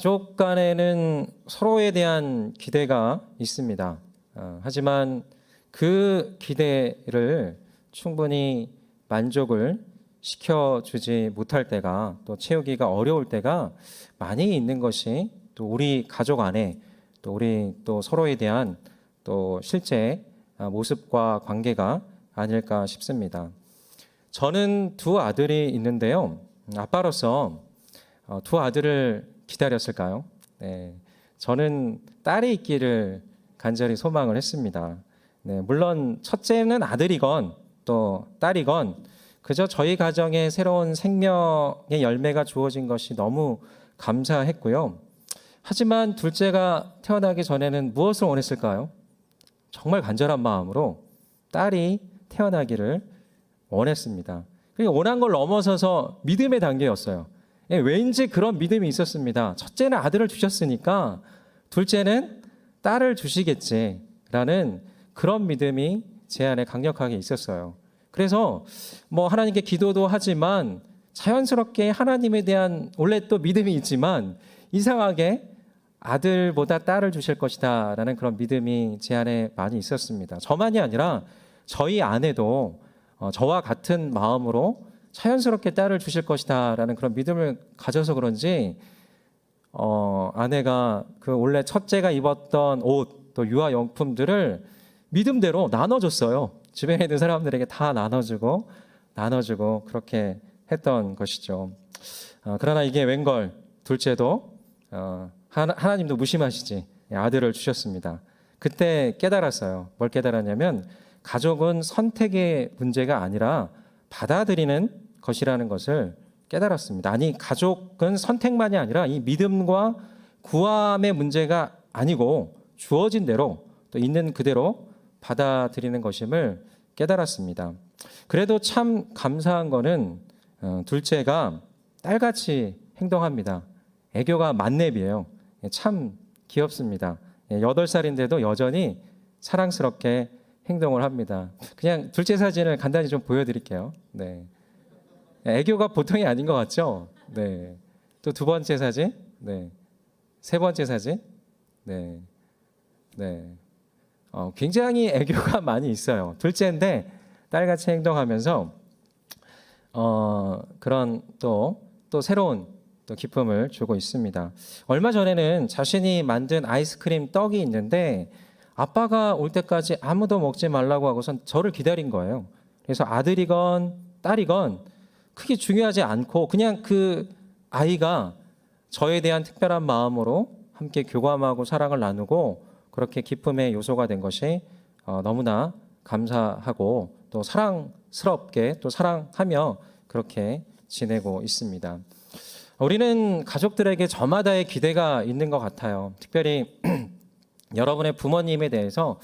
가족 간에는 서로에 대한 기대가 있습니다. 하지만 그 기대를 충분히 만족을 시켜주지 못할 때가, 또 채우기가 어려울 때가 많이 있는 것이 또 우리 가족 안에, 또 우리 또 서로에 대한 또 실제 모습과 관계가 아닐까 싶습니다. 저는 두 아들이 있는데요. 아빠로서 두 아들을 기다렸을까요? 네, 저는 딸이 있기를 간절히 소망을 했습니다. 네, 물론 첫째는 아들이건 또 딸이건 그저 저희 가정에 새로운 생명의 열매가 주어진 것이 너무 감사했고요. 하지만 둘째가 태어나기 전에는 무엇을 원했을까요? 정말 간절한 마음으로 딸이 태어나기를 원했습니다. 원한 걸 넘어서서 믿음의 단계였어요. 왠지 그런 믿음이 있었습니다. 첫째는 아들을 주셨으니까 둘째는 딸을 주시겠지라는 그런 믿음이 제 안에 강력하게 있었어요. 그래서 하나님께 기도도 하지만 자연스럽게 하나님에 대한 원래 또 믿음이 있지만 이상하게 아들보다 딸을 주실 것이다 라는 그런 믿음이 제 안에 많이 있었습니다. 저만이 아니라 저희 아내도 저와 같은 마음으로 자연스럽게 딸을 주실 것이다 라는 그런 믿음을 가져서 그런지 아내가 그 원래 첫째가 입었던 옷, 또 유아용품들을 믿음대로 나눠줬어요. 주변에 있는 사람들에게 다 나눠주고 그렇게 했던 것이죠. 그러나 이게 웬걸 둘째도 하나님도 무심하시지 아들을 주셨습니다. 그때 깨달았어요. 뭘 깨달았냐면 가족은 선택의 문제가 아니라 받아들이는 것이라는 것을 깨달았습니다. 아니, 가족은 선택만이 아니라 이 믿음과 구함의 문제가 아니고 주어진 대로 또 있는 그대로 받아들이는 것임을 깨달았습니다. 그래도 참 감사한 거는 둘째가 딸같이 행동합니다. 애교가 만렙이에요. 참 귀엽습니다. 8살인데도 여전히 사랑스럽게 행동을 합니다. 그냥 둘째 사진을 간단히 좀 보여드릴게요. 네. 애교가 보통이 아닌 것 같죠? 네. 또 두 번째 사진, 네. 세 번째 사진, 네. 네. 굉장히 애교가 많이 있어요. 둘째인데 딸같이 행동하면서 그런 또 새로운 또 기쁨을 주고 있습니다. 얼마 전에는 자신이 만든 아이스크림 떡이 있는데 아빠가 올 때까지 아무도 먹지 말라고 하고선 저를 기다린 거예요. 그래서 아들이건 딸이건 크게 중요하지 않고 그냥 그 아이가 저에 대한 특별한 마음으로 함께 교감하고 사랑을 나누고 그렇게 기쁨의 요소가 된 것이 너무나 감사하고 또 사랑스럽게 또 사랑하며 그렇게 지내고 있습니다. 우리는 가족들에게 저마다의 기대가 있는 것 같아요. 특별히 여러분의 부모님에 대해서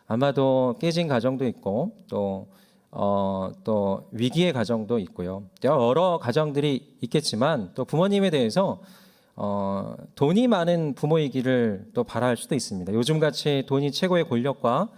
아마도 깨진 가정도 있고 또 위기의 가정도 있고요. 여러 가정들이 있겠지만 또 부모님에 대해서 돈이 많은 부모이기를 또 바랄 수도 있습니다. 요즘같이 돈이 최고의 권력과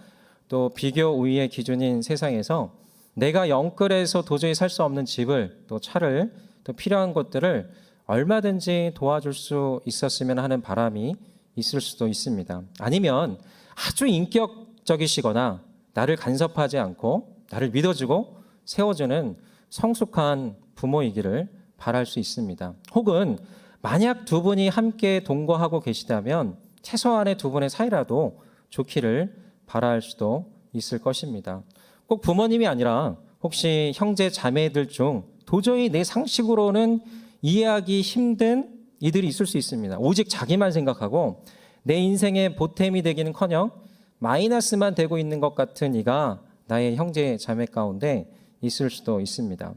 또 비교 우위의 기준인 세상에서 내가 영끌에서 도저히 살 수 없는 집을 또 차를 또 필요한 것들을 얼마든지 도와줄 수 있었으면 하는 바람이 있을 수도 있습니다. 아니면 아주 인격적이시거나 나를 간섭하지 않고 나를 믿어주고 세워주는 성숙한 부모이기를 바랄 수 있습니다. 혹은 만약 두 분이 함께 동거하고 계시다면 최소한의 두 분의 사이라도 좋기를 바랄 수도 있을 것입니다. 꼭 부모님이 아니라 혹시 형제 자매들 중 도저히 내 상식으로는 이해하기 힘든 이들이 있을 수 있습니다. 오직 자기만 생각하고 내 인생의 보탬이 되기는커녕 마이너스만 되고 있는 것 같은 이가 나의 형제 자매 가운데 있을 수도 있습니다.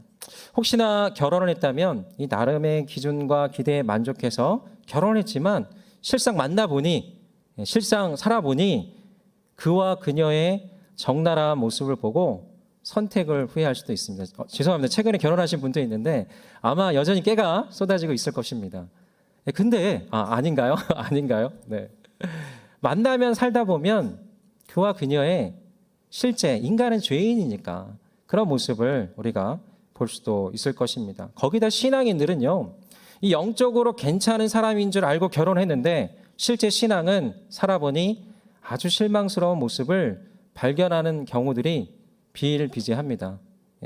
혹시나 결혼을 했다면 이 나름의 기준과 기대에 만족해서 결혼했지만 실상 만나보니 실상 살아보니 그와 그녀의 적나라한 모습을 보고 선택을 후회할 수도 있습니다. 죄송합니다. 최근에 결혼하신 분도 있는데 아마 여전히 깨가 쏟아지고 있을 것입니다. 근데 아닌가요? 아닌가요? 네. 만나면 살다 보면 그와 그녀의 실제 인간은 죄인이니까 그런 모습을 우리가 볼 수도 있을 것입니다. 거기다 신앙인들은요, 이 영적으로 괜찮은 사람인 줄 알고 결혼했는데 실제 신앙은 살아보니 아주 실망스러운 모습을 발견하는 경우들이 비일비재합니다.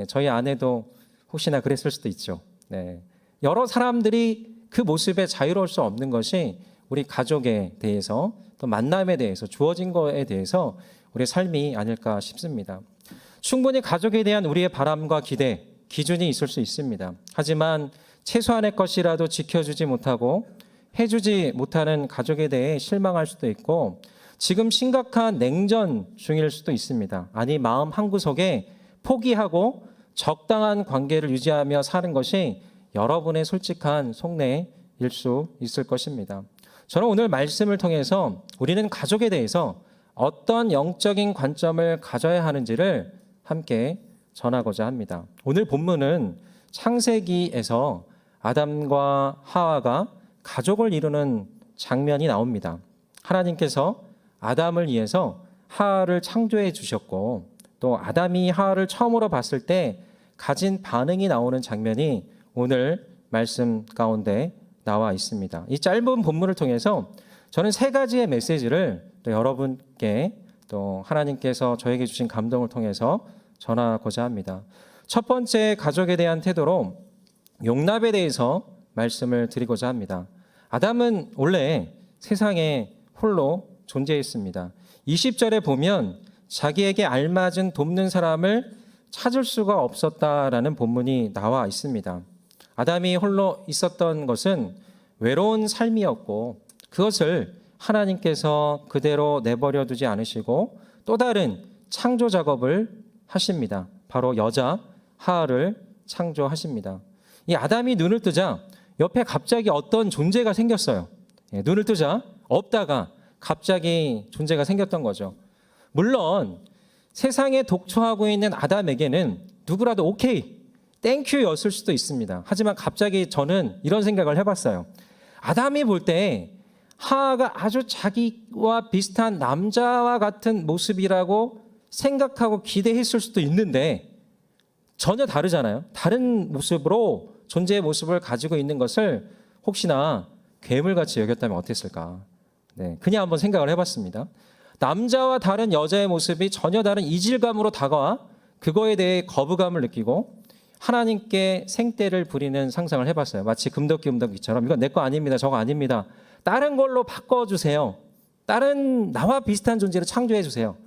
저희 아내도 혹시나 그랬을 수도 있죠. 네. 여러 사람들이 그 모습에 자유로울 수 없는 것이 우리 가족에 대해서 또 만남에 대해서 주어진 거에 대해서 우리의 삶이 아닐까 싶습니다. 충분히 가족에 대한 우리의 바람과 기대, 기준이 있을 수 있습니다. 하지만 최소한의 것이라도 지켜주지 못하고 해주지 못하는 가족에 대해 실망할 수도 있고 지금 심각한 냉전 중일 수도 있습니다. 아니 마음 한구석에 포기하고 적당한 관계를 유지하며 사는 것이 여러분의 솔직한 속내일 수 있을 것입니다. 저는 오늘 말씀을 통해서 우리는 가족에 대해서 어떤 영적인 관점을 가져야 하는지를 함께 전하고자 합니다. 오늘 본문은 창세기에서 아담과 하와가 가족을 이루는 장면이 나옵니다. 하나님께서 아담을 위해서 하와를 창조해 주셨고 또 아담이 하와를 처음으로 봤을 때 가진 반응이 나오는 장면이 오늘 말씀 가운데 나와 있습니다. 이 짧은 본문을 통해서 저는 세 가지의 메시지를 또 여러분께 또 하나님께서 저에게 주신 감동을 통해서 전하고자 합니다. 첫 번째, 가족에 대한 태도로 용납에 대해서 말씀을 드리고자 합니다. 아담은 원래 세상에 홀로 존재했습니다. 20절에 보면 자기에게 알맞은 돕는 사람을 찾을 수가 없었다라는 본문이 나와 있습니다. 아담이 홀로 있었던 것은 외로운 삶이었고 그것을 하나님께서 그대로 내버려 두지 않으시고 또 다른 창조 작업을 하십니다. 바로 여자 하와를 창조하십니다. 이 아담이 눈을 뜨자 옆에 갑자기 어떤 존재가 생겼어요. 눈을 뜨자 없다가 갑자기 존재가 생겼던 거죠. 물론 세상에 독초하고 있는 아담에게는 누구라도 오케이, 땡큐였을 수도 있습니다. 하지만 갑자기 저는 이런 생각을 해봤어요. 아담이 볼 때 하와가 아주 자기와 비슷한 남자와 같은 모습이라고 생각하고 기대했을 수도 있는데 전혀 다르잖아요. 다른 모습으로 존재의 모습을 가지고 있는 것을 혹시나 괴물같이 여겼다면 어땠을까? 네, 그냥 한번 생각을 해봤습니다. 남자와 다른 여자의 모습이 전혀 다른 이질감으로 다가와 그거에 대해 거부감을 느끼고 하나님께 생떼를 부리는 상상을 해봤어요. 마치 금덕기처럼 이건 내 거 아닙니다. 저거 아닙니다. 다른 걸로 바꿔주세요. 다른 나와 비슷한 존재를 창조해 주세요.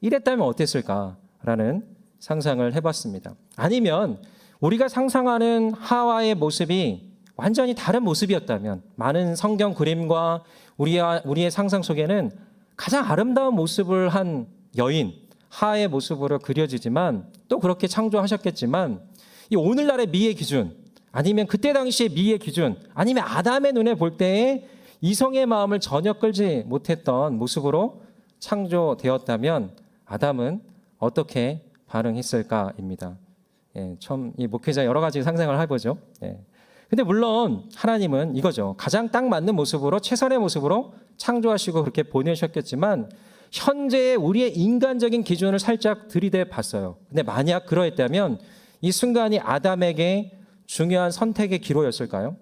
이랬다면 어땠을까라는 상상을 해봤습니다. 아니면 우리가 상상하는 하와의 모습이 완전히 다른 모습이었다면 많은 성경 그림과 우리의 상상 속에는 가장 아름다운 모습을 한 여인 하와의 모습으로 그려지지만 또 그렇게 창조하셨겠지만 이 오늘날의 미의 기준 아니면 그때 당시의 미의 기준 아니면 아담의 눈에 볼 때의 이성의 마음을 전혀 끌지 못했던 모습으로 창조되었다면 아담은 어떻게 반응했을까입니다. 처음 이 목회자 여러 가지 상상을 해보죠. 근데 물론 하나님은 이거죠. 가장 딱 맞는 모습으로 최선의 모습으로 창조하시고 그렇게 보내셨겠지만 현재의 우리의 인간적인 기준을 살짝 들이대 봤어요. 근데 만약 그러했다면 이 순간이 아담에게 중요한 선택의 기로였을까요?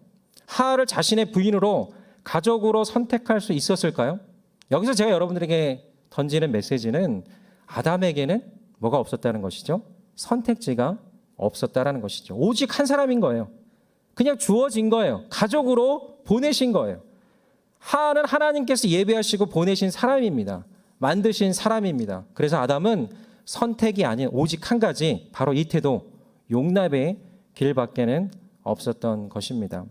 하와를 자신의 부인으로 가족으로 선택할 수 있었을까요? 여기서 제가 여러분들에게 던지는 메시지는 아담에게는 뭐가 없었다는 것이죠? 선택지가 없었다라는 것이죠. 오직 한 사람인 거예요. 그냥 주어진 거예요. 가족으로 보내신 거예요. 하와는 하나님께서 예배하시고 보내신 사람입니다. 만드신 사람입니다. 그래서 아담은 선택이 아닌 오직 한 가지, 바로 이 태도, 용납의 길밖에는 없었던 것입니다.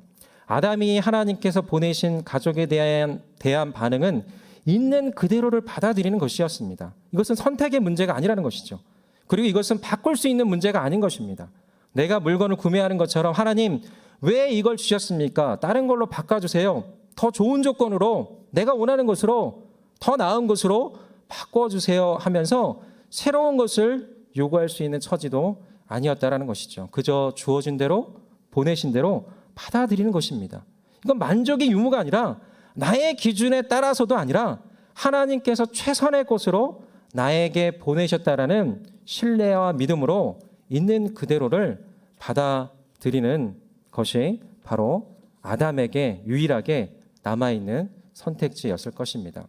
아담이 하나님께서 보내신 가족에 대한 반응은 있는 그대로를 받아들이는 것이었습니다. 이것은 선택의 문제가 아니라는 것이죠. 그리고 이것은 바꿀 수 있는 문제가 아닌 것입니다. 내가 물건을 구매하는 것처럼 하나님 왜 이걸 주셨습니까? 다른 걸로 바꿔주세요. 더 좋은 조건으로 내가 원하는 것으로 더 나은 것으로 바꿔주세요 하면서 새로운 것을 요구할 수 있는 처지도 아니었다라는 것이죠. 그저 주어진 대로 보내신 대로 받아들이는 것입니다. 이건 만족의 유무가 아니라 나의 기준에 따라서도 아니라 하나님께서 최선의 것으로 나에게 보내셨다라는 신뢰와 믿음으로 있는 그대로를 받아들이는 것이 바로 아담에게 유일하게 남아있는 선택지였을 것입니다.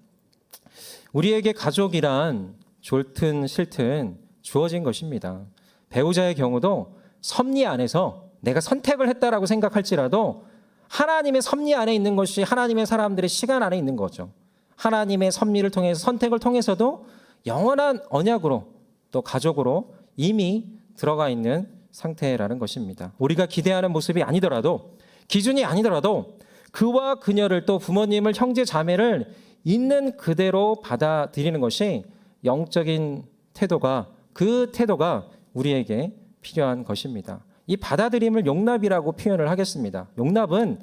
우리에게 가족이란 좋든 싫든 주어진 것입니다. 배우자의 경우도 섭리 안에서 내가 선택을 했다라고 생각할지라도 하나님의 섭리 안에 있는 것이 하나님의 사람들의 시간 안에 있는 거죠. 하나님의 섭리를 통해서 선택을 통해서도 영원한 언약으로 또 가족으로 이미 들어가 있는 상태라는 것입니다. 우리가 기대하는 모습이 아니더라도 기준이 아니더라도 그와 그녀를 또 부모님을 형제 자매를 있는 그대로 받아들이는 것이 영적인 태도가 그 태도가 우리에게 필요한 것입니다. 이 받아들임을 용납이라고 표현을 하겠습니다. 용납은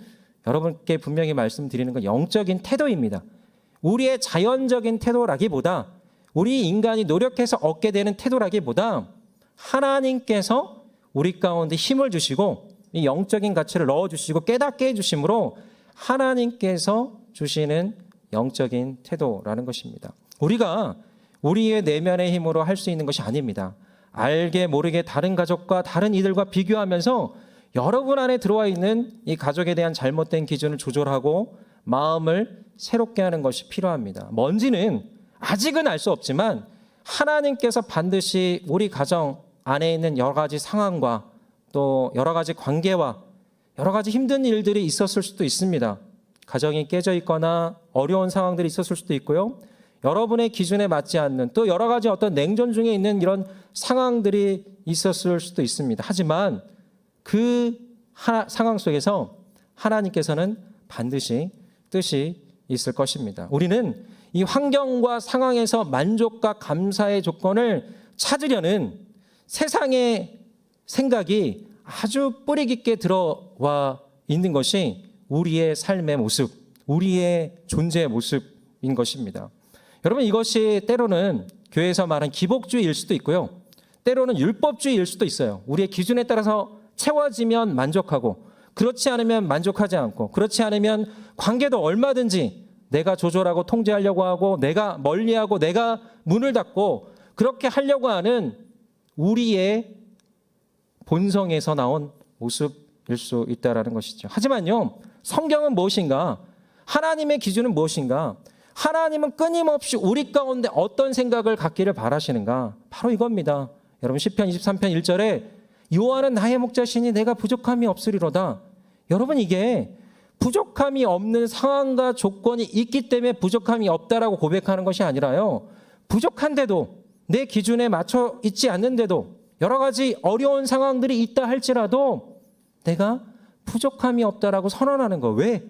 여러분께 분명히 말씀드리는 건 영적인 태도입니다. 우리의 자연적인 태도라기보다 우리 인간이 노력해서 얻게 되는 태도라기보다 하나님께서 우리 가운데 힘을 주시고 이 영적인 가치를 넣어주시고 깨닫게 해주심으로 하나님께서 주시는 영적인 태도라는 것입니다. 우리가 우리의 내면의 힘으로 할 수 있는 것이 아닙니다. 알게 모르게 다른 가족과 다른 이들과 비교하면서 여러분 안에 들어와 있는 이 가족에 대한 잘못된 기준을 조절하고 마음을 새롭게 하는 것이 필요합니다. 뭔지는 아직은 알 수 없지만 하나님께서 반드시 우리 가정 안에 있는 여러 가지 상황과 또 여러 가지 관계와 여러 가지 힘든 일들이 있었을 수도 있습니다. 가정이 깨져 있거나 어려운 상황들이 있었을 수도 있고요. 여러분의 기준에 맞지 않는 또 여러 가지 어떤 냉전 중에 있는 이런 상황들이 있었을 수도 있습니다. 하지만 그 상황 속에서 하나님께서는 반드시 뜻이 있을 것입니다. 우리는 이 환경과 상황에서 만족과 감사의 조건을 찾으려는 세상의 생각이 아주 뿌리 깊게 들어와 있는 것이 우리의 삶의 모습, 우리의 존재의 모습인 것입니다. 여러분, 이것이 때로는 교회에서 말하는 기복주의일 수도 있고요. 때로는 율법주의일 수도 있어요. 우리의 기준에 따라서 채워지면 만족하고 그렇지 않으면 만족하지 않고 그렇지 않으면 관계도 얼마든지 내가 조절하고 통제하려고 하고 내가 멀리하고 내가 문을 닫고 그렇게 하려고 하는 우리의 본성에서 나온 모습일 수 있다는 것이죠. 하지만요, 성경은 무엇인가? 하나님의 기준은 무엇인가? 하나님은 끊임없이 우리 가운데 어떤 생각을 갖기를 바라시는가? 바로 이겁니다. 여러분, 시편 23편 1절에 여호와는 나의 목자시니 내가 부족함이 없으리로다. 여러분, 이게 부족함이 없는 상황과 조건이 있기 때문에 부족함이 없다라고 고백하는 것이 아니라요, 부족한데도 내 기준에 맞춰 있지 않는데도 여러 가지 어려운 상황들이 있다 할지라도 내가 부족함이 없다라고 선언하는 거. 왜?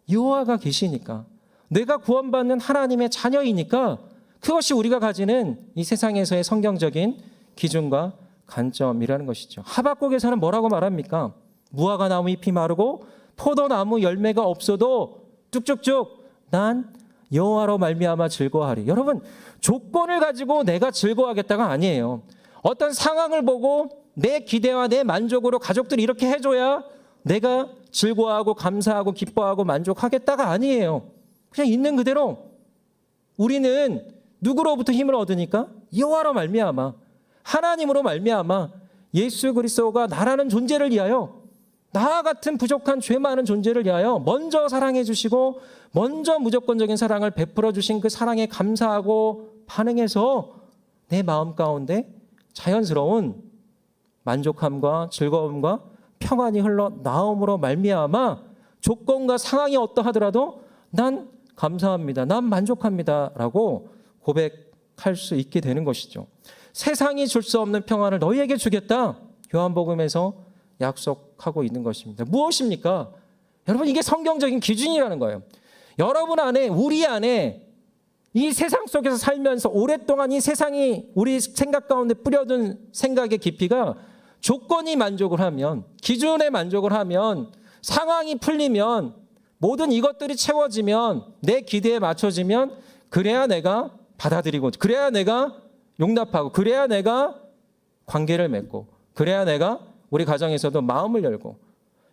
여호와가 계시니까. 내가 구원받는 하나님의 자녀이니까. 그것이 우리가 가지는 이 세상에서의 성경적인 기준과 관점이라는 것이죠. 하박국에서는 뭐라고 말합니까? 무화과 나무 잎이 마르고 포도나무 열매가 없어도 쭉쭉쭉 난 여호와로 말미암아 즐거워하리. 여러분, 조건을 가지고 내가 즐거워하겠다가 아니에요. 어떤 상황을 보고 내 기대와 내 만족으로 가족들이 이렇게 해줘야 내가 즐거워하고 감사하고 기뻐하고 만족하겠다가 아니에요. 그냥 있는 그대로 우리는 누구로부터 힘을 얻으니까? 여호와로 말미암아, 하나님으로 말미암아 예수 그리스도가 나라는 존재를 위하여, 나와 같은 부족한 죄 많은 존재를 위하여 먼저 사랑해 주시고 먼저 무조건적인 사랑을 베풀어 주신 그 사랑에 감사하고 반응해서 내 마음 가운데 자연스러운 만족함과 즐거움과 평안이 흘러나옴으로 말미암아 조건과 상황이 어떠하더라도 난 감사합니다, 난 만족합니다 라고 고백할 수 있게 되는 것이죠. 세상이 줄 수 없는 평안을 너희에게 주겠다, 요한복음에서 약속하고 있는 것입니다. 무엇입니까? 여러분, 이게 성경적인 기준이라는 거예요. 여러분 안에, 우리 안에 이 세상 속에서 살면서 오랫동안 이 세상이 우리 생각 가운데 뿌려둔 생각의 깊이가 조건이 만족을 하면, 기준에 만족을 하면, 상황이 풀리면, 모든 이것들이 채워지면, 내 기대에 맞춰지면 그래야 내가 받아들이고, 그래야 내가 용납하고, 그래야 내가 관계를 맺고, 그래야 내가 우리 가정에서도 마음을 열고,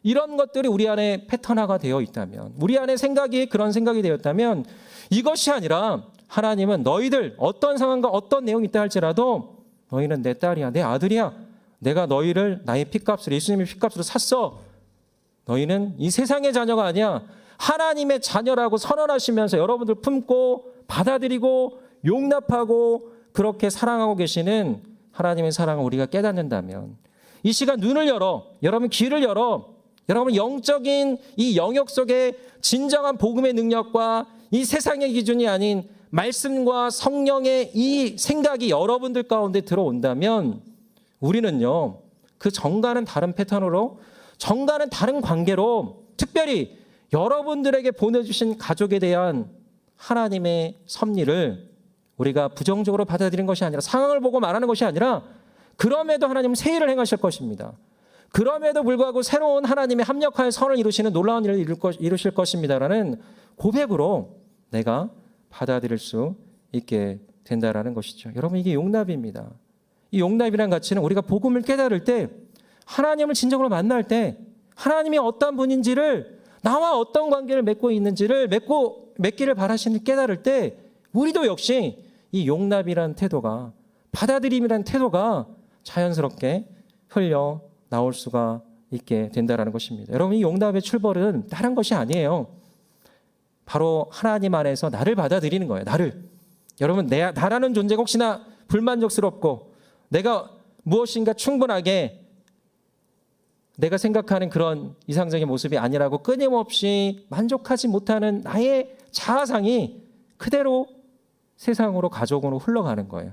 이런 것들이 우리 안에 패턴화가 되어 있다면, 우리 안에 생각이 그런 생각이 되었다면, 이것이 아니라 하나님은 너희들 어떤 상황과 어떤 내용이 있다 할지라도 너희는 내 딸이야, 내 아들이야, 내가 너희를 나의 피값으로, 예수님의 피값으로 샀어, 너희는 이 세상의 자녀가 아니야. 하나님의 자녀라고 선언하시면서 여러분들 품고 받아들이고 용납하고 그렇게 사랑하고 계시는 하나님의 사랑을 우리가 깨닫는다면 이 시간 눈을 열어, 여러분 귀를 열어, 여러분 영적인 이 영역 속에 진정한 복음의 능력과 이 세상의 기준이 아닌 말씀과 성령의 이 생각이 여러분들 가운데 들어온다면 우리는요, 그 전과는 다른 패턴으로, 전과는 다른 관계로, 특별히 여러분들에게 보내주신 가족에 대한 하나님의 섭리를 우리가 부정적으로 받아들이는 것이 아니라, 상황을 보고 말하는 것이 아니라, 그럼에도 하나님은 새 일을 행하실 것입니다. 그럼에도 불구하고 새로운 하나님의 합력하여 선을 이루시는 놀라운 일을 이루실 것입니다라는 고백으로 내가 받아들일 수 있게 된다라는 것이죠. 여러분, 이게 용납입니다. 이 용납이라는 가치는 우리가 복음을 깨달을 때, 하나님을 진정으로 만날 때 하나님이 어떤 분인지를, 나와 어떤 관계를 맺고 있는지를 맺기를 바라시는 깨달을 때 우리도 역시 이 용납이라는 태도가, 받아들임이라는 태도가 자연스럽게 흘려 나올 수가 있게 된다는 것입니다. 여러분, 이 용납의 출발은 다른 것이 아니에요. 바로 하나님 안에서 나를 받아들이는 거예요. 나를. 여러분, 나라는 존재가 혹시나 불만족스럽고 내가 무엇인가 충분하게 내가 생각하는 그런 이상적인 모습이 아니라고 끊임없이 만족하지 못하는 나의 자아상이 그대로 세상으로, 가족으로 흘러가는 거예요.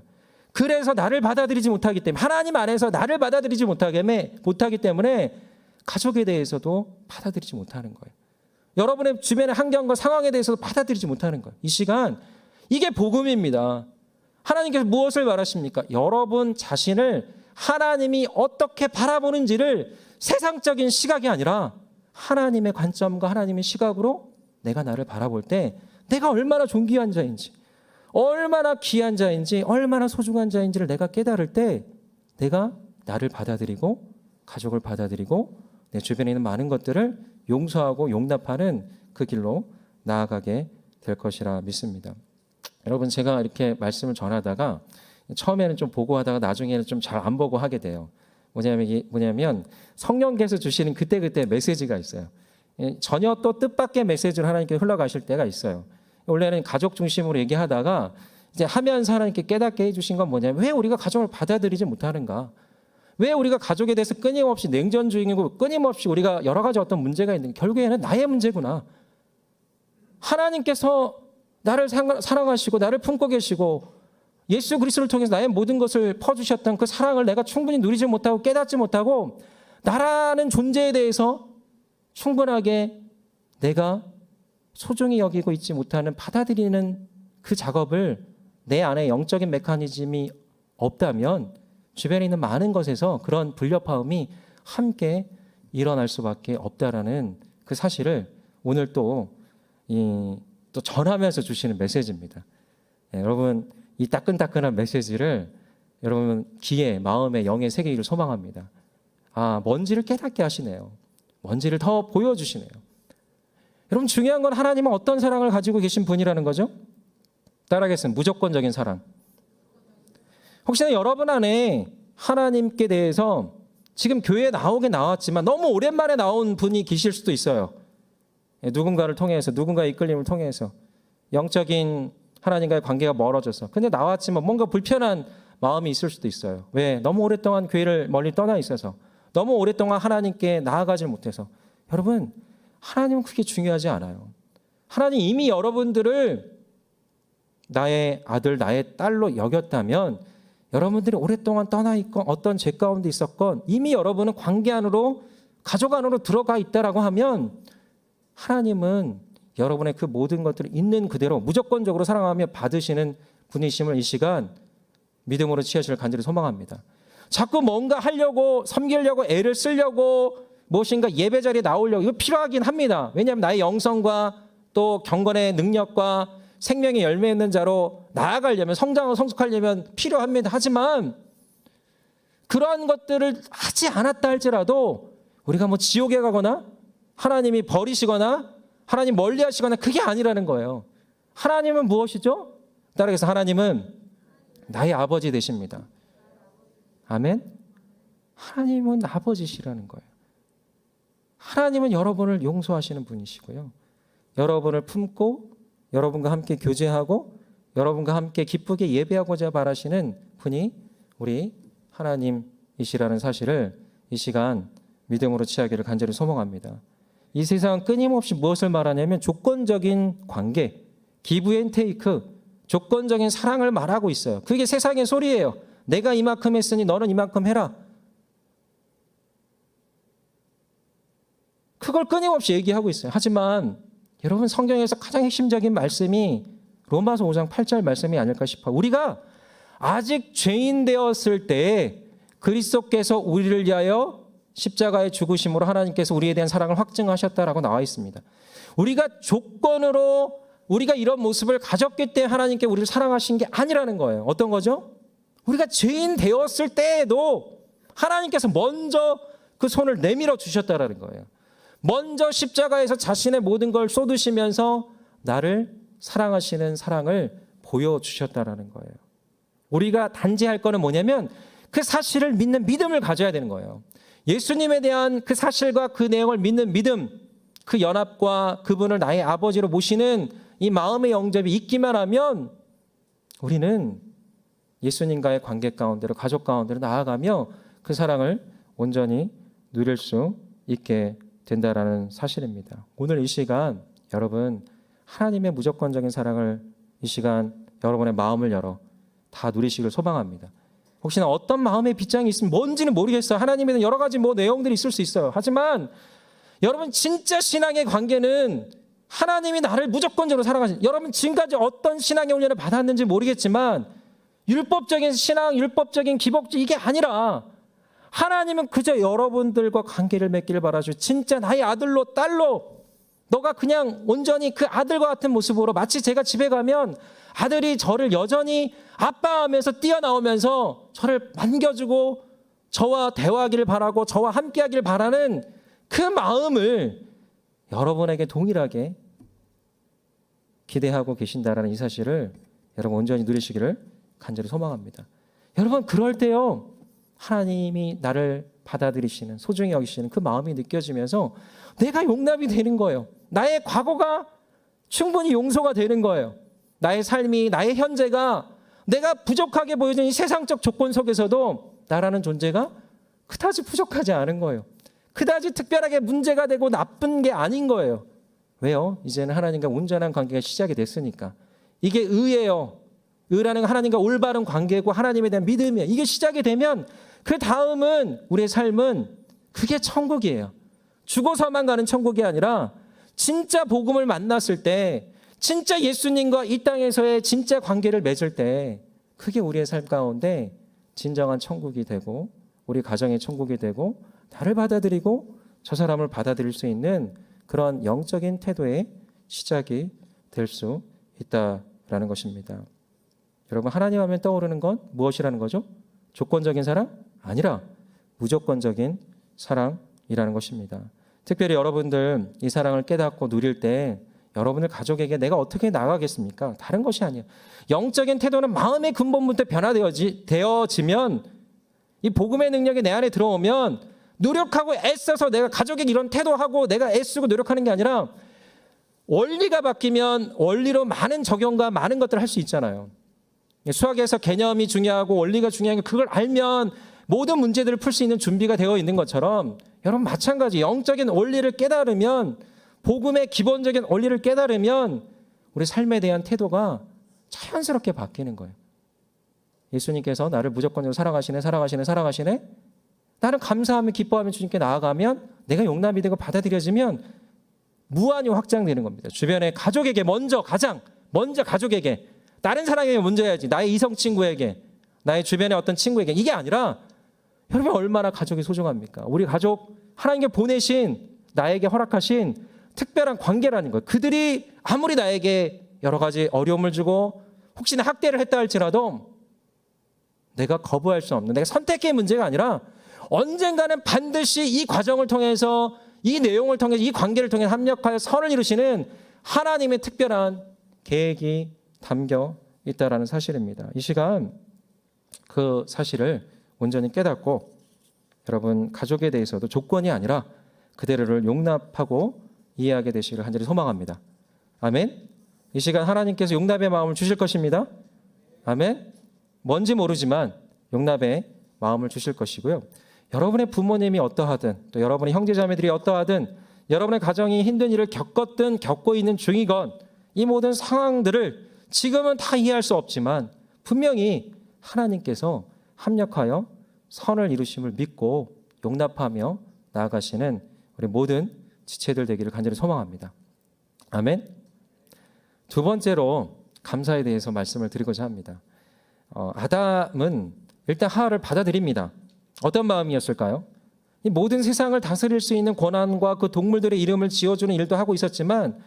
그래서 나를 받아들이지 못하기 때문에, 하나님 안에서 나를 받아들이지 못하기 때문에 가족에 대해서도 받아들이지 못하는 거예요. 여러분의 주변의 환경과 상황에 대해서도 받아들이지 못하는 거예요. 이 시간, 이게 복음입니다. 하나님께서 무엇을 말하십니까? 여러분 자신을 하나님이 어떻게 바라보는지를 세상적인 시각이 아니라 하나님의 관점과 하나님의 시각으로 내가 나를 바라볼 때 내가 얼마나 존귀한 자인지, 얼마나 귀한 자인지, 얼마나 소중한 자인지를 내가 깨달을 때 내가 나를 받아들이고 가족을 받아들이고 내 주변에 있는 많은 것들을 용서하고 용납하는 그 길로 나아가게 될 것이라 믿습니다. 여러분, 제가 이렇게 말씀을 전하다가 처음에는 좀 보고 하다가 나중에는 좀 잘 안 보고 하게 돼요. 뭐냐면 성령께서 주시는 그때그때 메시지가 있어요. 전혀 또 뜻밖의 메시지를 하나님께 흘러가실 때가 있어요. 원래는 가족 중심으로 얘기하다가 이제 하면서 하나님께 깨닫게 해주신 건 뭐냐면, 왜 우리가 가족을 받아들이지 못하는가? 왜 우리가 가족에 대해서 끊임없이 냉전주의이고 끊임없이 우리가 여러 가지 어떤 문제가 있는, 결국에는 나의 문제구나. 하나님께서 나를 사랑하시고 나를 품고 계시고 예수 그리스도를 통해서 나의 모든 것을 퍼주셨던 그 사랑을 내가 충분히 누리지 못하고 깨닫지 못하고 나라는 존재에 대해서 충분하게 내가 소중히 여기고 있지 못하는, 받아들이는 그 작업을 내 안에 영적인 메커니즘이 없다면 주변에 있는 많은 것에서 그런 불협화음이 함께 일어날 수밖에 없다라는 그 사실을 오늘 또 전하면서 주시는 메시지입니다. 여러분, 이 따끈따끈한 메시지를 여러분 귀에, 마음에, 영에 새기기를 소망합니다. 뭔지를 깨닫게 하시네요. 뭔지를 더 보여주시네요. 여러분, 중요한 건 하나님은 어떤 사랑을 가지고 계신 분이라는 거죠? 따라하겠습니다. 무조건적인 사랑. 혹시나 여러분 안에 하나님께 대해서 지금 교회에 나왔지만 너무 오랜만에 나온 분이 계실 수도 있어요. 누군가를 통해서, 누군가의 이끌림을 통해서 영적인 하나님과의 관계가 멀어져서, 근데 나왔지만 뭔가 불편한 마음이 있을 수도 있어요. 왜? 너무 오랫동안 교회를 멀리 떠나 있어서, 너무 오랫동안 하나님께 나아가지 못해서. 여러분, 하나님은 그게 중요하지 않아요. 하나님 이미 여러분들을 나의 아들, 나의 딸로 여겼다면, 여러분들이 오랫동안 떠나 있건 어떤 죄 가운데 있었건 이미 여러분은 관계 안으로, 가족 안으로 들어가 있다라고 하면 하나님은 여러분의 그 모든 것들을 있는 그대로 무조건적으로 사랑하며 받으시는 분이심을 이 시간 믿음으로 취하시길 간절히 소망합니다. 자꾸 뭔가 하려고, 섬기려고, 애를 쓰려고, 무엇인가 예배 자리에 나오려고, 이거 필요하긴 합니다. 왜냐하면 나의 영성과 또 경건의 능력과 생명의 열매 있는 자로 나아가려면, 성장하고 성숙하려면 필요합니다. 하지만 그러한 것들을 하지 않았다 할지라도 우리가 뭐 지옥에 가거나 하나님이 버리시거나 하나님 멀리 하시거나 그게 아니라는 거예요. 하나님은 무엇이죠? 따라해서 하나님은 나의 아버지 되십니다. 아멘? 하나님은 아버지시라는 거예요. 하나님은 여러분을 용서하시는 분이시고요. 여러분을 품고 여러분과 함께 교제하고 여러분과 함께 기쁘게 예배하고자 바라시는 분이 우리 하나님이시라는 사실을 이 시간 믿음으로 취하기를 간절히 소망합니다. 이 세상은 끊임없이 무엇을 말하냐면 조건적인 관계, 기브 앤 테이크, 조건적인 사랑을 말하고 있어요. 그게 세상의 소리예요. 내가 이만큼 했으니 너는 이만큼 해라. 그걸 끊임없이 얘기하고 있어요. 하지만 여러분, 성경에서 가장 핵심적인 말씀이 로마서 5장 8절 말씀이 아닐까 싶어요. 우리가 아직 죄인 되었을 때 그리스도께서 우리를 위하여 십자가에 죽으심으로 하나님께서 우리에 대한 사랑을 확증하셨다라고 나와 있습니다. 우리가 조건으로 우리가 이런 모습을 가졌기 때문에 하나님께 우리를 사랑하신 게 아니라는 거예요. 어떤 거죠? 우리가 죄인 되었을 때에도 하나님께서 먼저 그 손을 내밀어 주셨다라는 거예요. 먼저 십자가에서 자신의 모든 걸 쏟으시면서 나를 사랑하시는 사랑을 보여주셨다라는 거예요. 우리가 단지 할 거는 뭐냐면 그 사실을 믿는 믿음을 가져야 되는 거예요. 예수님에 대한 그 사실과 그 내용을 믿는 믿음, 그 연합과 그분을 나의 아버지로 모시는 이 마음의 영접이 있기만 하면 우리는 예수님과의 관계 가운데로, 가족 가운데로 나아가며 그 사랑을 온전히 누릴 수 있게 된다라는 사실입니다. 오늘 이 시간 여러분, 하나님의 무조건적인 사랑을 이 시간 여러분의 마음을 열어 다 누리시길 소망합니다. 혹시나 어떤 마음의 빗장이 있으면 뭔지는 모르겠어요. 하나님에 대한 여러 가지 내용들이 있을 수 있어요. 하지만 여러분, 진짜 신앙의 관계는 하나님이 나를 무조건적으로 사랑하신, 여러분 지금까지 어떤 신앙의 훈련을 받았는지 모르겠지만 율법적인 신앙, 율법적인 기복지 이게 아니라 하나님은 그저 여러분들과 관계를 맺기를 바라시고 진짜 나의 아들로 딸로 너가 그냥 온전히 그 아들과 같은 모습으로, 마치 제가 집에 가면 아들이 저를 여전히 아빠 하면서 뛰어나오면서 저를 반겨주고 저와 대화하기를 바라고 저와 함께하기를 바라는 그 마음을 여러분에게 동일하게 기대하고 계신다라는 이 사실을 여러분 온전히 누리시기를 간절히 소망합니다. 여러분, 그럴 때요, 하나님이 나를 받아들이시는, 소중히 여기시는 그 마음이 느껴지면서 내가 용납이 되는 거예요. 나의 과거가 충분히 용서가 되는 거예요. 나의 삶이, 나의 현재가 내가 부족하게 보여지는 이 세상적 조건 속에서도 나라는 존재가 그다지 부족하지 않은 거예요. 그다지 특별하게 문제가 되고 나쁜 게 아닌 거예요. 왜요? 이제는 하나님과 온전한 관계가 시작이 됐으니까. 이게 의예요. 의라는 건 하나님과 올바른 관계고 하나님에 대한 믿음이에요. 이게 시작이 되면 그 다음은 우리의 삶은 그게 천국이에요. 죽어서만 가는 천국이 아니라 진짜 복음을 만났을 때, 진짜 예수님과 이 땅에서의 진짜 관계를 맺을 때 그게 우리의 삶 가운데 진정한 천국이 되고 우리 가정의 천국이 되고 나를 받아들이고 저 사람을 받아들일 수 있는 그런 영적인 태도의 시작이 될 수 있다라는 것입니다. 여러분, 하나님 하면 떠오르는 건 무엇이라는 거죠? 조건적인 사랑? 아니라 무조건적인 사랑이라는 것입니다. 특별히 여러분들 이 사랑을 깨닫고 누릴 때 여러분들 가족에게 내가 어떻게 나가겠습니까? 다른 것이 아니에요. 영적인 태도는 마음의 근본부터 변화되어지면 이 복음의 능력이 내 안에 들어오면 노력하고 애써서 내가 가족에게 이런 태도하고 내가 애쓰고 노력하는 게 아니라 원리가 바뀌면 원리로 많은 적용과 많은 것들을 할 수 있잖아요. 수학에서 개념이 중요하고 원리가 중요한 게 그걸 알면 모든 문제들을 풀 수 있는 준비가 되어 있는 것처럼 여러분 마찬가지 영적인 원리를 깨달으면 복음의 기본적인 원리를 깨달으면 우리 삶에 대한 태도가 자연스럽게 바뀌는 거예요. 예수님께서 나를 무조건적으로 사랑하시네. 나는 감사하며 기뻐하며 주님께 나아가면 내가 용납이 되고 받아들여지면 무한히 확장되는 겁니다. 주변의 가족에게 먼저 가족에게 다른 사람에게 먼저 해야지. 나의 이성 친구에게, 나의 주변의 어떤 친구에게. 이게 아니라 여러분 얼마나 가족이 소중합니까? 우리 가족 하나님께 보내신 나에게 허락하신 특별한 관계라는 거예요. 그들이 아무리 나에게 여러 가지 어려움을 주고 혹시나 학대를 했다 할지라도 내가 거부할 수 없는, 내가 선택의 문제가 아니라 언젠가는 반드시 이 과정을 통해서 이 내용을 통해서 이 관계를 통해 합력하여 선을 이루시는 하나님의 특별한 계획이 담겨 있다라는 사실입니다. 이 시간 그 사실을 온전히 깨닫고 여러분 가족에 대해서도 조건이 아니라 그대로를 용납하고 이해하게 되시기를 간절히 소망합니다. 아멘. 이 시간 하나님께서 용납의 마음을 주실 것입니다. 아멘. 뭔지 모르지만 용납의 마음을 주실 것이고요. 여러분의 부모님이 어떠하든 또 여러분의 형제자매들이 어떠하든 여러분의 가정이 힘든 일을 겪었든 겪고 있는 중이건 이 모든 상황들을 지금은 다 이해할 수 없지만 분명히 하나님께서 합력하여 선을 이루심을 믿고 용납하며 나아가시는 우리 모든 지체들 되기를 간절히 소망합니다. 아멘. 두 번째로 감사에 대해서 말씀을 드리고자 합니다. 아담은 일단 하와를 받아들입니다. 어떤 마음이었을까요? 이 모든 세상을 다스릴 수 있는 권한과 그 동물들의 이름을 지어주는 일도 하고 있었지만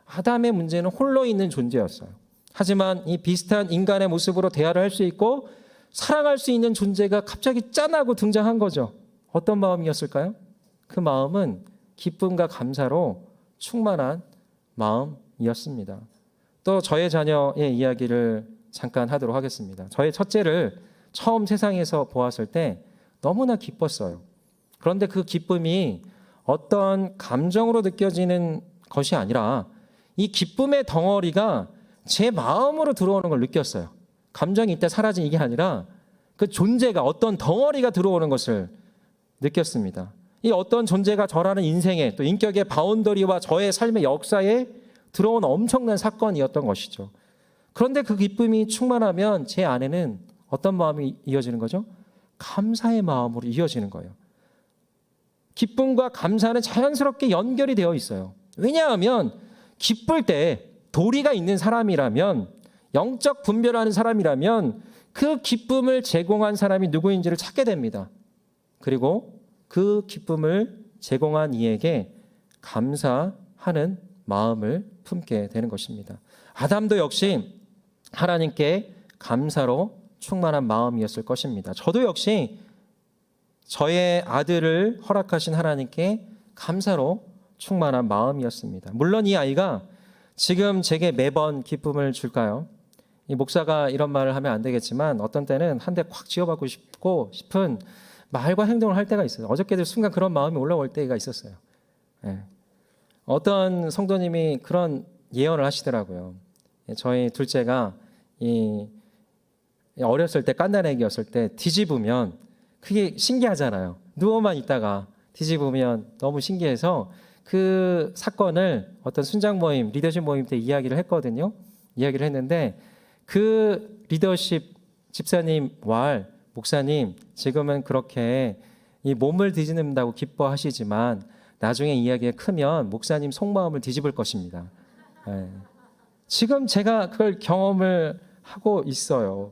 아담의 문제는 홀로 있는 존재였어요. 하지만 이 비슷한 인간의 모습으로 대화를 할 수 있고 사랑할 수 있는 존재가 갑자기 짠하고 등장한 거죠. 어떤 마음이었을까요? 그 마음은 기쁨과 감사로 충만한 마음이었습니다. 또 저의 자녀의 이야기를 잠깐 하도록 하겠습니다. 저의 첫째를 처음 세상에서 보았을 때 너무나 기뻤어요. 그런데 그 기쁨이 어떤 감정으로 느껴지는 것이 아니라 이 기쁨의 덩어리가 제 마음으로 들어오는 걸 느꼈어요. 감정이 이때 사라진 이게 아니라 그 존재가 어떤 덩어리가 들어오는 것을 느꼈습니다. 이 어떤 존재가 저라는 인생의 또 인격의 바운더리와 저의 삶의 역사에 들어온 엄청난 사건이었던 것이죠. 그런데 그 기쁨이 충만하면 제 안에는 어떤 마음이 이어지는 거죠? 감사의 마음으로 이어지는 거예요. 기쁨과 감사는 자연스럽게 연결이 되어 있어요. 왜냐하면 기쁠 때 도리가 있는 사람이라면, 영적 분별하는 사람이라면 그 기쁨을 제공한 사람이 누구인지를 찾게 됩니다. 그리고 그 기쁨을 제공한 이에게 감사하는 마음을 품게 되는 것입니다. 아담도 역시 하나님께 감사로 충만한 마음이었을 것입니다. 저도 역시 저의 아들을 허락하신 하나님께 감사로 충만한 마음이었습니다. 물론 이 아이가 지금 제게 매번 기쁨을 줄까요? 이 목사가 이런 말을 하면 안 되겠지만 어떤 때는 한 대 콱 쥐어받고 싶은 말과 행동을 할 때가 있어요. 어저께도 순간 그런 마음이 올라올 때가 있었어요. 네. 어떤 성도님이 그런 예언을 하시더라고요. 저희 둘째가 어렸을 때 깐난애기였을 때 뒤집으면 그게 신기하잖아요. 누워만 있다가 뒤집으면 너무 신기해서 그 사건을 어떤 순장 모임, 리더십 모임 때 이야기를 했거든요. 이야기를 했는데 그 리더십 집사님 목사님 지금은 그렇게 이 몸을 뒤집는다고 기뻐하시지만 나중에 이야기가 크면 목사님 속마음을 뒤집을 것입니다. 네. 지금 제가 그걸 경험을 하고 있어요.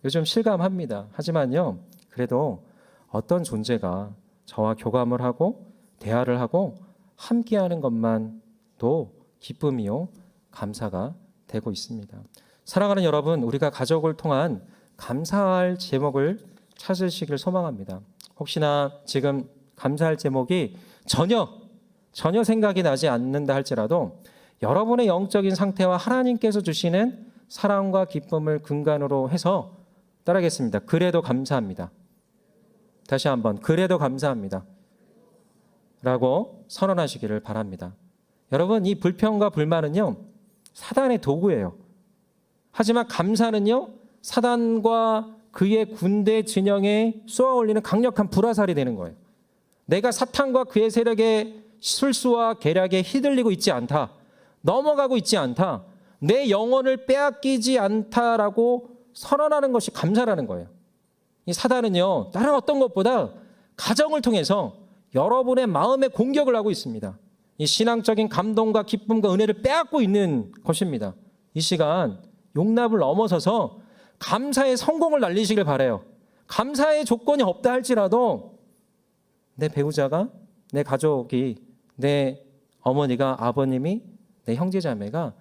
요즘 실감합니다. 하지만요, 그래도 어떤 존재가 저와 교감을 하고 대화를 하고 함께하는 것만도 기쁨이요 감사가 되고 있습니다. 사랑하는 여러분, 우리가 가족을 통한 감사할 제목을 찾으시길 소망합니다. 혹시나 지금 감사할 제목이 전혀 생각이 나지 않는다 할지라도 여러분의 영적인 상태와 하나님께서 주시는 사랑과 기쁨을 근간으로 해서 따라하겠습니다. 그래도 감사합니다. 다시 한번 그래도 감사합니다 라고 선언하시기를 바랍니다. 여러분, 이 불평과 불만은요 사단의 도구예요. 하지만 감사는요 사단과 그의 군대 진영에 쏘아올리는 강력한 불화살이 되는 거예요. 내가 사탄과 그의 세력의 술수와 계략에 휘둘리고 있지 않다, 넘어가고 있지 않다, 내 영혼을 빼앗기지 않다라고 선언하는 것이 감사라는 거예요. 이 사단은요 다른 어떤 것보다 가정을 통해서 여러분의 마음에 공격을 하고 있습니다. 이 신앙적인 감동과 기쁨과 은혜를 빼앗고 있는 것입니다. 이 시간 용납을 넘어서서 감사의 성공을 날리시길 바라요. 감사의 조건이 없다 할지라도 내 배우자가, 내 가족이, 내 어머니가, 아버님이, 내 형제자매가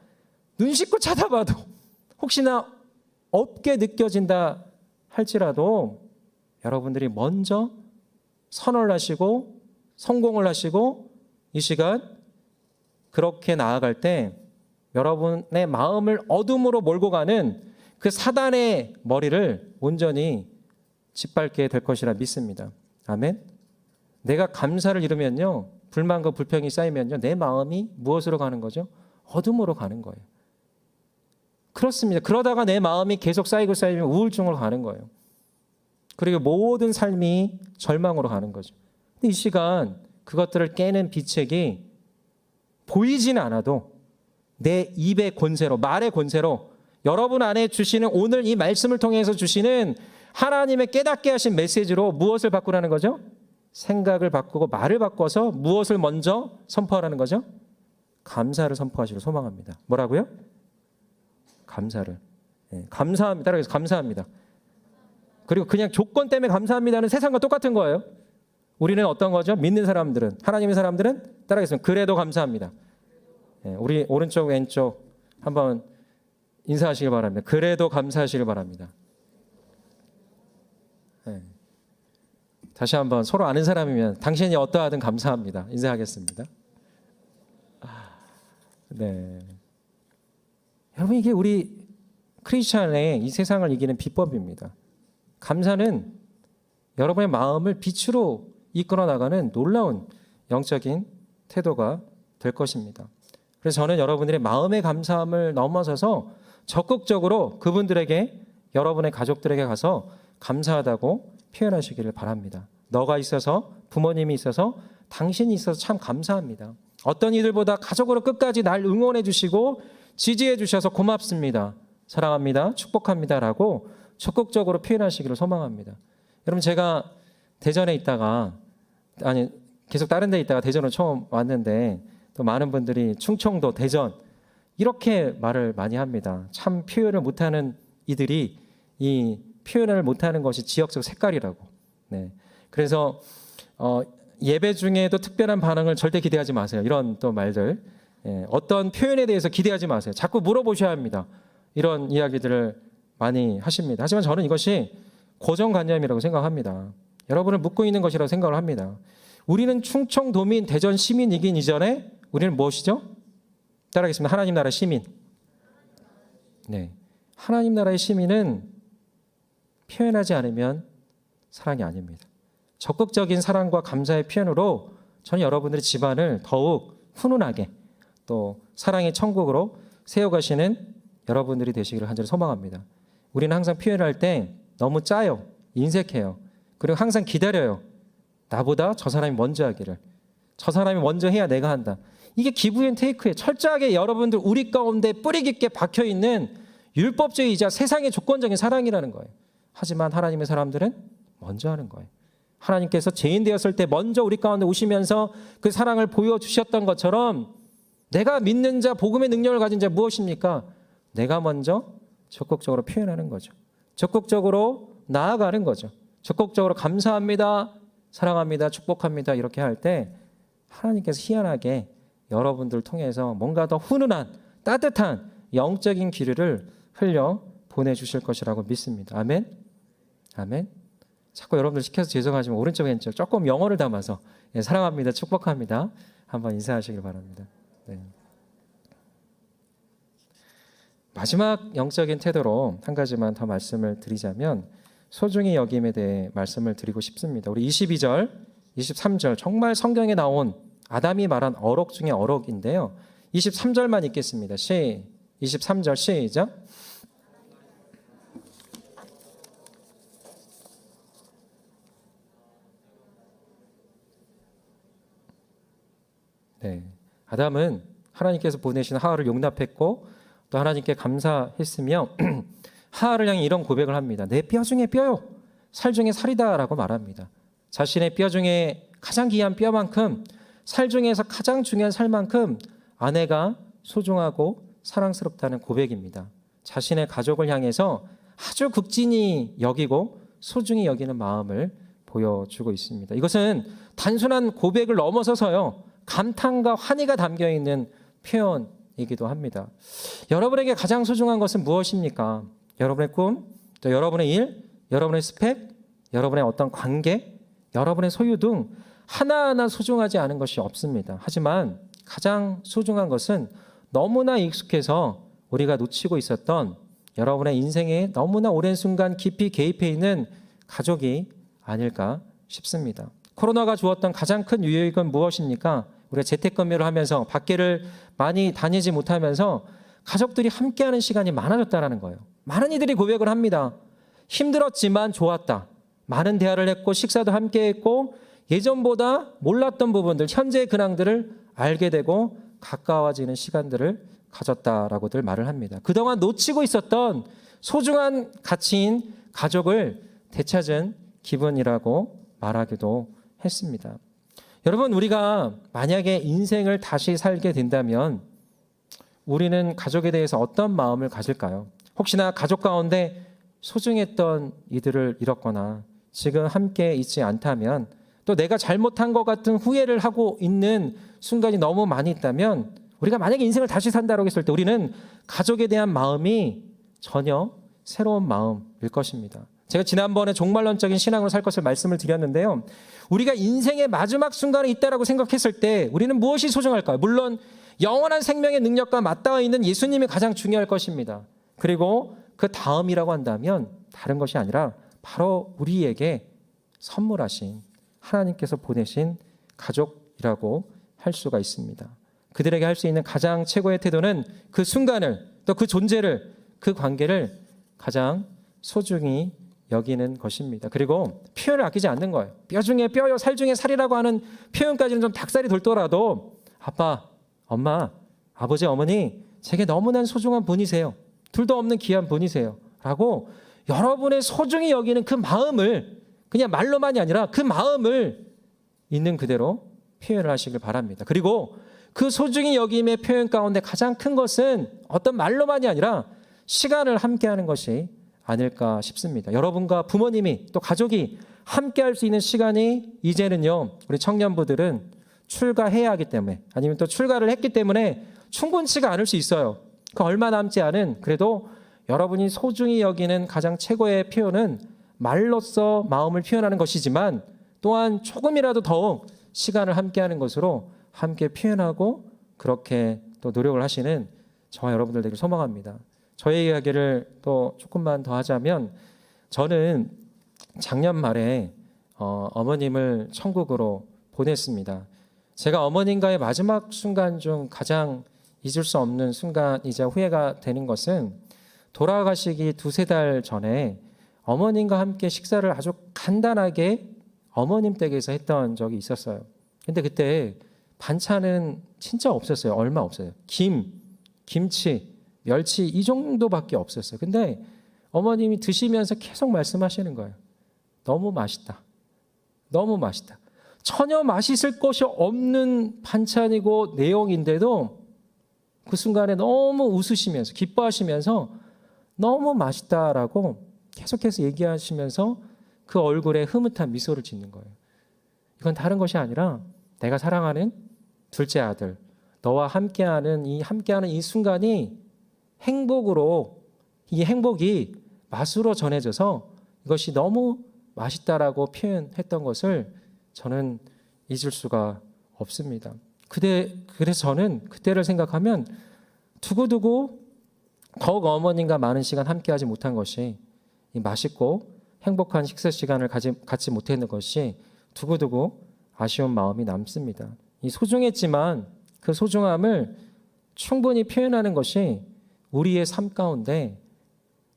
눈 씻고 쳐다봐도 혹시나 없게 느껴진다 할지라도 여러분들이 먼저 선언을 하시고 성공을 하시고 이 시간 그렇게 나아갈 때 여러분의 마음을 어둠으로 몰고 가는 그 사단의 머리를 온전히 짓밟게 될 것이라 믿습니다. 아멘. 내가 감사를 이루면요 불만과 불평이 쌓이면요, 내 마음이 무엇으로 가는 거죠? 어둠으로 가는 거예요. 그렇습니다. 그러다가 내 마음이 계속 쌓이고 쌓이면 우울증으로 가는 거예요. 그리고 모든 삶이 절망으로 가는 거죠. 근데 이 시간 그것들을 깨는 비책이 보이지는 않아도 내 입의 권세로, 말의 권세로 여러분 안에 주시는, 오늘 이 말씀을 통해서 주시는 하나님의 깨닫게 하신 메시지로 무엇을 바꾸라는 거죠? 생각을 바꾸고 말을 바꿔서 무엇을 먼저 선포하라는 거죠? 감사를 선포하시길 소망합니다. 뭐라고요? 감사를. 감사합니다. 따라해서 감사합니다. 그리고 그냥 조건 때문에 감사합니다는 세상과 똑같은 거예요. 우리는 어떤 거죠? 믿는 사람들은, 하나님의 사람들은 따라하겠습니다. 그래도 감사합니다. 우리 오른쪽 왼쪽 한번 인사하시길 바랍니다. 그래도 감사하시길 바랍니다. 다시 한번 서로 아는 사람이면 당신이 어떠하든 감사합니다. 인사하겠습니다. 네. 여러분, 이게 우리 크리스찬의 이 세상을 이기는 비법입니다. 감사는 여러분의 마음을 빛으로 이끌어 나가는 놀라운 영적인 태도가 될 것입니다. 그래서 저는 여러분들의 마음의 감사함을 넘어서서 적극적으로 그분들에게, 여러분의 가족들에게 가서 감사하다고 표현하시기를 바랍니다. 너가 있어서, 부모님이 있어서, 당신이 있어서 참 감사합니다. 어떤 이들보다 가족으로 끝까지 날 응원해 주시고 지지해 주셔서 고맙습니다. 사랑합니다. 축복합니다. 라고 적극적으로 표현하시기를 소망합니다. 여러분, 제가 대전에 있다가, 계속 다른 데 있다가 대전으로 처음 왔는데 또 많은 분들이 충청도, 대전 이렇게 말을 많이 합니다. 참 표현을 못하는 이들이 이 표현을 못하는 것이 지역적 색깔이라고. 네. 그래서 예배 중에도 특별한 반응을 절대 기대하지 마세요. 이런 또 말들. 어떤 표현에 대해서 기대하지 마세요. 자꾸 물어보셔야 합니다. 이런 이야기들을 많이 하십니다. 하지만 저는 이것이 고정관념이라고 생각합니다. 여러분을 묶고 있는 것이라고 생각을 합니다. 우리는 충청도민, 대전 시민이긴 이전에 우리는 무엇이죠? 따라하겠습니다. 하나님 나라 시민. 네. 하나님 나라의 시민은 표현하지 않으면 사랑이 아닙니다. 적극적인 사랑과 감사의 표현으로 저는 여러분들의 집안을 더욱 훈훈하게 또 사랑의 천국으로 세워가시는 여러분들이 되시기를 간절히 소망합니다. 우리는 항상 표현할 때 너무 짜요. 인색해요. 그리고 항상 기다려요. 나보다 저 사람이 먼저 하기를. 저 사람이 먼저 해야 내가 한다. 이게 기브앤테이크에 철저하게 여러분들 우리 가운데 뿌리 깊게 박혀있는 율법주의이자 세상의 조건적인 사랑이라는 거예요. 하지만 하나님의 사람들은 먼저 하는 거예요. 하나님께서 죄인 되었을 때 먼저 우리 가운데 오시면서 그 사랑을 보여주셨던 것처럼 내가 믿는 자, 복음의 능력을 가진 자 무엇입니까? 내가 먼저 적극적으로 표현하는 거죠. 적극적으로 나아가는 거죠. 적극적으로 감사합니다, 사랑합니다, 축복합니다 이렇게 할 때 하나님께서 희한하게 여러분들을 통해서 뭔가 더 훈훈한 따뜻한 영적인 기류를 흘려 보내주실 것이라고 믿습니다. 아멘? 아멘? 자꾸 여러분들 시켜서 죄송하지만 오른쪽 왼쪽 조금 영어를 담아서 사랑합니다, 축복합니다 한번 인사하시길 바랍니다. 네. 마지막 영적인 태도로 한 가지만 더 말씀을 드리자면 소중히 여김에 대해 말씀을 드리고 싶습니다. 우리 22절, 23절 정말 성경에 나온 아담이 말한 어록 중에 어록인데요. 23절만 읽겠습니다. 23절 시작. 네, 아담은 하나님께서 보내신 하와를 용납했고 또 하나님께 감사했으며 하와를 향해 이런 고백을 합니다. 내 뼈 중에 뼈요, 살 중에 살이다라고 말합니다. 자신의 뼈 중에 가장 귀한 뼈만큼, 살 중에서 가장 중요한 살만큼 아내가 소중하고 사랑스럽다는 고백입니다. 자신의 가족을 향해서 아주 극진히 여기고 소중히 여기는 마음을 보여주고 있습니다. 이것은 단순한 고백을 넘어서서요, 감탄과 환희가 담겨있는 표현이기도 합니다. 여러분에게 가장 소중한 것은 무엇입니까? 여러분의 꿈, 또 여러분의 일, 여러분의 스펙, 여러분의 어떤 관계, 여러분의 소유 등 하나하나 소중하지 않은 것이 없습니다. 하지만 가장 소중한 것은 너무나 익숙해서 우리가 놓치고 있었던 여러분의 인생에 너무나 오랜 순간 깊이 개입해 있는 가족이 아닐까 싶습니다. 코로나가 주었던 가장 큰 유익은 무엇입니까? 우리가 재택근무를 하면서 밖에를 많이 다니지 못하면서 가족들이 함께하는 시간이 많아졌다는 거예요. 많은 이들이 고백을 합니다. 힘들었지만 좋았다. 많은 대화를 했고 식사도 함께 했고 예전보다 몰랐던 부분들, 현재의 근황들을 알게 되고 가까워지는 시간들을 가졌다라고들 말을 합니다. 그동안 놓치고 있었던 소중한 가치인 가족을 되찾은 기분이라고 말하기도 했습니다. 여러분, 우리가 만약에 인생을 다시 살게 된다면 우리는 가족에 대해서 어떤 마음을 가질까요? 혹시나 가족 가운데 소중했던 이들을 잃었거나 지금 함께 있지 않다면, 또 내가 잘못한 것 같은 후회를 하고 있는 순간이 너무 많이 있다면, 우리가 만약에 인생을 다시 산다고 했을 때 우리는 가족에 대한 마음이 전혀 새로운 마음일 것입니다. 제가 지난번에 종말론적인 신앙으로 살 것을 말씀을 드렸는데요. 우리가 인생의 마지막 순간에 있다라고 생각했을 때 우리는 무엇이 소중할까요? 물론 영원한 생명의 능력과 맞닿아 있는 예수님이 가장 중요할 것입니다. 그리고 그 다음이라고 한다면 다른 것이 아니라 바로 우리에게 선물하신 하나님께서 보내신 가족이라고 할 수가 있습니다. 그들에게 할 수 있는 가장 최고의 태도는 그 순간을, 또 그 존재를, 그 관계를 가장 소중히 여기는 것입니다. 그리고 표현을 아끼지 않는 거예요. 뼈 중에 뼈요 살 중에 살이라고 하는 표현까지는 좀 닭살이 돌더라도 아빠, 엄마, 아버지, 어머니 제게 너무나 소중한 분이세요. 둘도 없는 귀한 분이세요. 라고 여러분의 소중히 여기는 그 마음을 그냥 말로만이 아니라 그 마음을 있는 그대로 표현을 하시길 바랍니다. 그리고 그 소중히 여김의 표현 가운데 가장 큰 것은 어떤 말로만이 아니라 시간을 함께하는 것이 아닐까 싶습니다. 여러분과 부모님이 또 가족이 함께할 수 있는 시간이 이제는요, 우리 청년부들은 출가해야 하기 때문에, 아니면 또 출가를 했기 때문에 충분치가 않을 수 있어요. 그 얼마 남지 않은, 그래도 여러분이 소중히 여기는 가장 최고의 표현은 말로써 마음을 표현하는 것이지만 또한 조금이라도 더욱 시간을 함께하는 것으로 함께 표현하고 그렇게 또 노력을 하시는 저와 여러분들 되길 소망합니다. 저의 이야기를 또 조금만 더 하자면, 저는 작년 말에 어머님을 천국으로 보냈습니다. 제가 어머님과의 마지막 순간 중 가장 잊을 수 없는 순간이자 후회가 되는 것은, 돌아가시기 2-3달 전에 어머님과 함께 식사를 아주 간단하게 어머님 댁에서 했던 적이 있었어요. 근데 그때 반찬은 진짜 없었어요. 얼마 없어요. 김치, 멸치 이 정도밖에 없었어요. 근데 어머님이 드시면서 계속 말씀하시는 거예요. 너무 맛있다. 너무 맛있다. 전혀 맛있을 것이 없는 반찬이고 내용인데도 그 순간에 너무 웃으시면서 기뻐하시면서 너무 맛있다라고 계속해서 얘기하시면서 그 얼굴에 흐뭇한 미소를 짓는 거예요. 이건 다른 것이 아니라 내가 사랑하는 둘째 아들, 너와 함께하는 이 순간이 행복으로, 이 행복이 맛으로 전해져서 이것이 너무 맛있다라고 표현했던 것을 저는 잊을 수가 없습니다. 그래서 저는 그때를 생각하면 두고두고 더욱 어머님과 많은 시간 함께하지 못한 것이, 이 맛있고 행복한 식사 시간을 갖지 못했는 것이 두고두고 아쉬운 마음이 남습니다. 이 소중했지만 그 소중함을 충분히 표현하는 것이 우리의 삶 가운데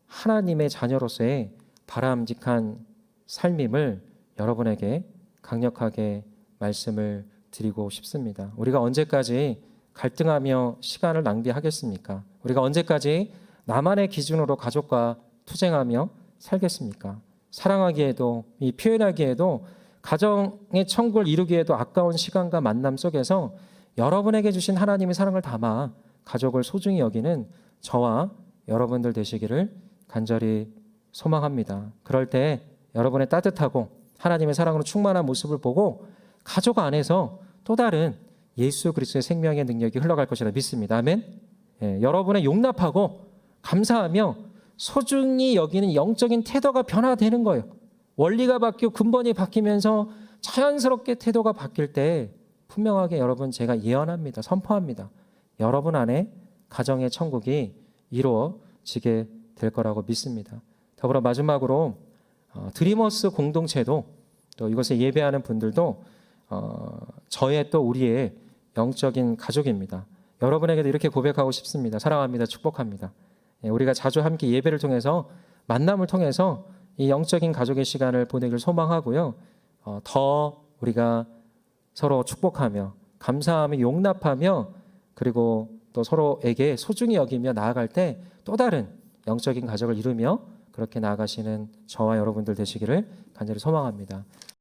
하나님의 자녀로서의 바람직한 삶임을 여러분에게 강력하게 말씀을 드리고 싶습니다. 우리가 언제까지 갈등하며 시간을 낭비하겠습니까? 우리가 언제까지 나만의 기준으로 가족과 투쟁하며 살겠습니까? 사랑하기에도, 이 표현하기에도, 가정의 천국을 이루기에도 아까운 시간과 만남 속에서 여러분에게 주신 하나님의 사랑을 담아 가족을 소중히 여기는 저와 여러분들 되시기를 간절히 소망합니다. 그럴 때 여러분의 따뜻하고 하나님의 사랑으로 충만한 모습을 보고 가족 안에서 또 다른 예수 그리스도의 생명의 능력이 흘러갈 것이라 믿습니다. 아멘. 여러분의 용납하고 감사하며 소중히 여기는 영적인 태도가 변화되는 거예요. 원리가 바뀌고 근본이 바뀌면서 자연스럽게 태도가 바뀔 때 분명하게 여러분, 제가 예언합니다. 선포합니다. 여러분 안에 가정의 천국이 이루어지게 될 거라고 믿습니다. 더불어 마지막으로 드리머스 공동체도 또 이것에 예배하는 분들도 저의 또 우리의 영적인 가족입니다. 여러분에게도 이렇게 고백하고 싶습니다. 사랑합니다. 축복합니다. 우리가 자주 함께 예배를 통해서 만남을 통해서 이 영적인 가족의 시간을 보내길 소망하고요. 더 우리가 서로 축복하며 감사하며 용납하며 그리고 또 서로에게 소중히 여기며 나아갈 때 또 다른 영적인 가족을 이루며 그렇게 나아가시는 저와 여러분들 되시기를 간절히 소망합니다.